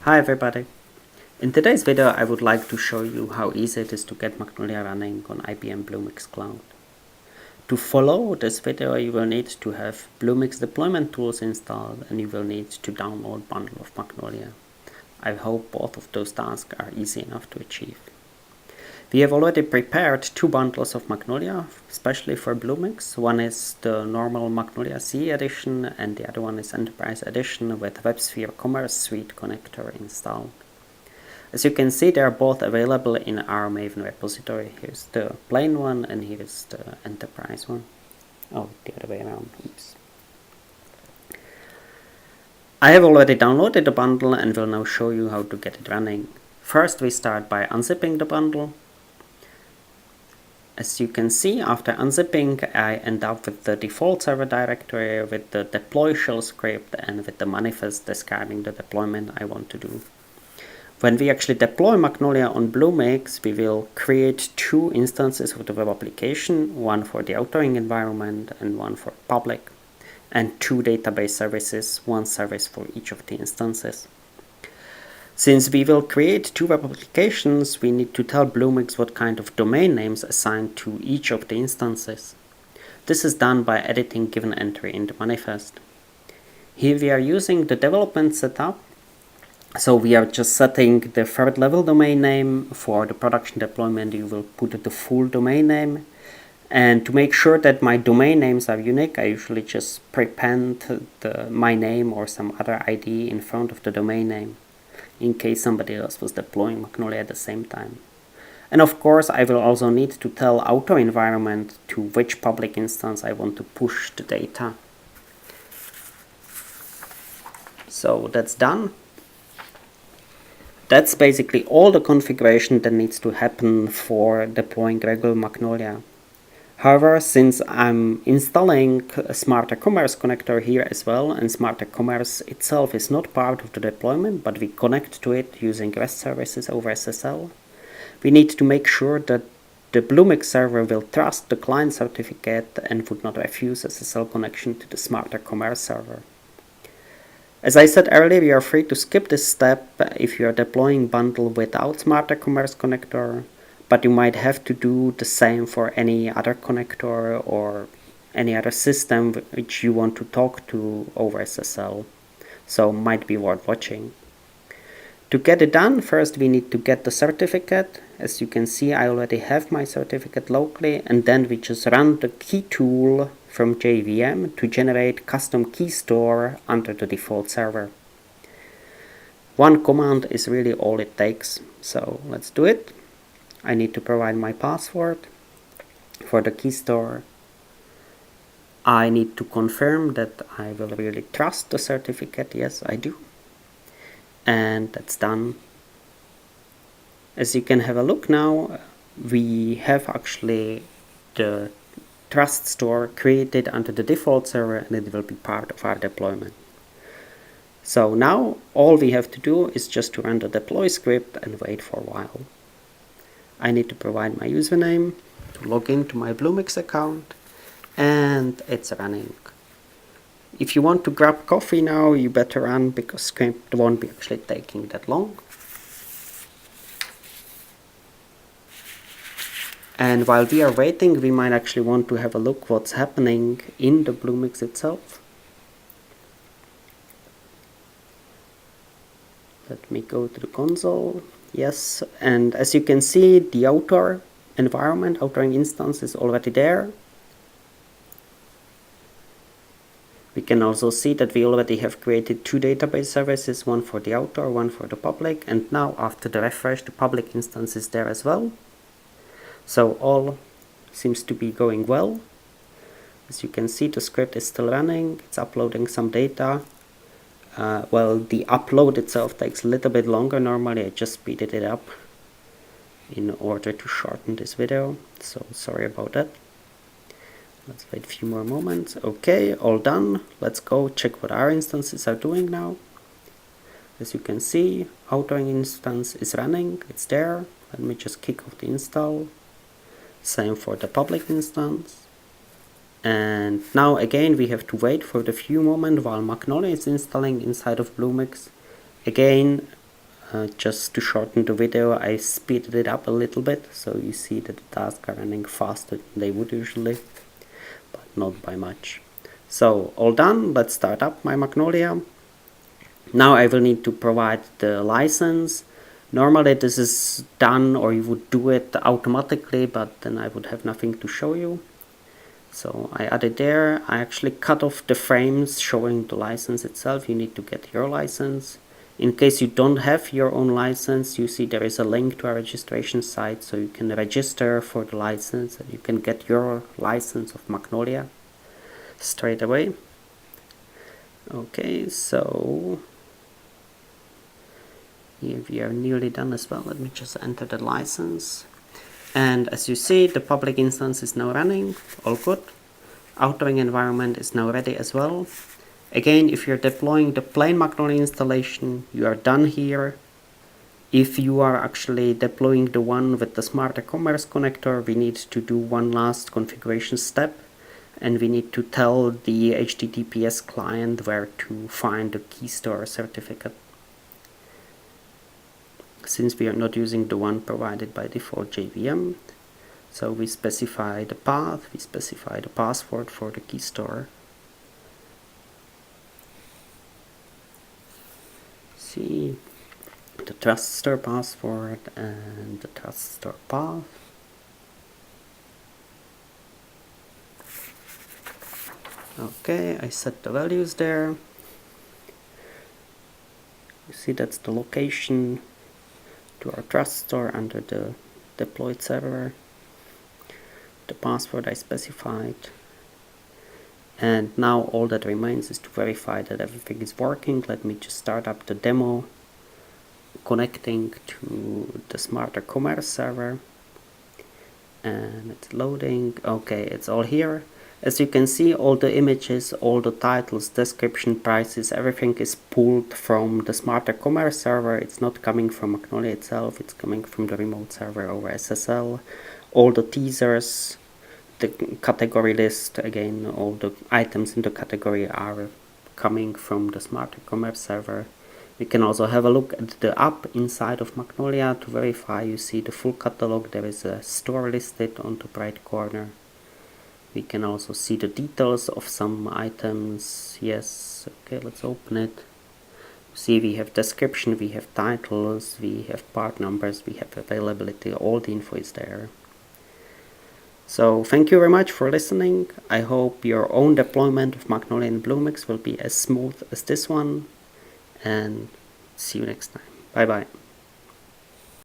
Hi everybody! In today's video I would like to show you how easy it is to get Magnolia running on IBM Bluemix Cloud. To follow this video you will need to have Bluemix deployment tools installed and you will need to download a bundle of Magnolia. I hope both of those tasks are easy enough to achieve. We have already prepared two bundles of Magnolia, especially for Bluemix. One is the normal Magnolia CE edition and the other one is Enterprise edition with WebSphere Commerce Suite connector installed. As you can see, they are both available in our Maven repository. Here's the plain one and here's the Enterprise one. Oh, the other way around, oops. I have already downloaded the bundle and will now show you how to get it running. First we start by unzipping the bundle. As you can see, after unzipping, I end up with the default server directory, with the deploy shell script and with the manifest describing the deployment I want to do. When we actually deploy Magnolia on Bluemix, we will create two instances of the web application, one for the authoring environment and one for public, and two database services, one service for each of the instances. Since we will create two web applications, we need to tell Bluemix what kind of domain names assigned to each of the instances. This is done by editing given entry in the manifest. Here we are using the development setup, so we are just setting the third level domain name. For the production deployment you will put the full domain name. And to make sure that my domain names are unique, I usually just prepend my name or some other ID in front of the domain name, in case somebody else was deploying Magnolia at the same time. And of course I will also need to tell author environment to which public instance I want to push the data. So that's done. That's basically all the configuration that needs to happen for deploying regular Magnolia. However, since I'm installing a Smarter Commerce connector here as well, and Smarter Commerce itself is not part of the deployment, but we connect to it using REST services over SSL, we need to make sure that the Bluemix server will trust the client certificate and would not refuse SSL connection to the Smarter Commerce server. As I said earlier, you are free to skip this step if you are deploying bundle without Smarter Commerce connector, but you might have to do the same for any other connector or any other system which you want to talk to over SSL, so might be worth watching. To get it done, first we need to get the certificate. As you can see, I already have my certificate locally, and then we just run the key tool from JVM to generate custom key store under the default server. One command is really all it takes, so let's do it. I need to provide my password for the key store. I need to confirm that I will really trust the certificate. Yes, I do. And that's done. As you can have a look now, we have actually the trust store created under the default server and it will be part of our deployment. So now all we have to do is just to run the deploy script and wait for a while. I need to provide my username to log into my Bluemix account, and it's running. If you want to grab coffee now, you better run because script won't be actually taking that long. And while we are waiting, we might actually want to have a look what's happening in the Bluemix itself. Let me go to the console. Yes, and as you can see, the author environment, authoring instance is already there. We can also see that we already have created two database services, one for the author, one for the public, and now after the refresh, the public instance is there as well. So all seems to be going well. As you can see, the script is still running, it's uploading some data. Well, the upload itself takes a little bit longer normally. I just speeded it up in order to shorten this video, so sorry about that. Let's wait a few more moments. Okay, all done. Let's go check what our instances are doing now. As you can see, authoring instance is running, it's there. Let me just kick off the install. Same for the public instance. And now again we have to wait for the few moments while Magnolia is installing inside of Bluemix. Again, Just to shorten the video, I speeded it up a little bit, so you see that the tasks are running faster than they would usually, but not by much. So all done, let's start up my Magnolia. Now I will need to provide the license. Normally this is done, or you would do it automatically, but then I would have nothing to show you. So I added there. I actually cut off the frames showing the license itself. You need to get your license. In case you don't have your own license, you see there is a link to our registration site, so you can register for the license and you can get your license of Magnolia straight away. Okay, so here we are nearly done as well. Let me just enter the license. And as you see, the public instance is now running, all good. Authoring environment is now ready as well. Again, if you're deploying the plain Magnolia installation, you are done here. If you are actually deploying the one with the Smart Commerce connector, we need to do one last configuration step, and we need to tell the HTTPS client where to find the key store certificate, since we are not using the one provided by default JVM. So we specify the path, we specify the password for the key store. See the trust store password and the trust store path. Okay, I set the values there. You see that's the location to our trust store under the deployed server. The password I specified. And now all that remains is to verify that everything is working. Let me just start up the demo, connecting to the Smarter Commerce server. And it's loading. Okay, it's all here. As you can see, all the images, all the titles, description, prices, everything is pulled from the Smarter Commerce server. It's not coming from Magnolia itself, it's coming from the remote server over SSL. All the teasers, the category list, again, all the items in the category are coming from the Smarter Commerce server. We can also have a look at the app inside of Magnolia to verify. You see the full catalog. There is a store listed on the right corner. We can also see the details of some items. Yes, okay, let's open it. See, we have description, we have titles, we have part numbers, we have availability, all the info is there. So thank you very much for listening. I hope your own deployment of Magnolia and Bluemix will be as smooth as this one, and see you next time. Bye bye.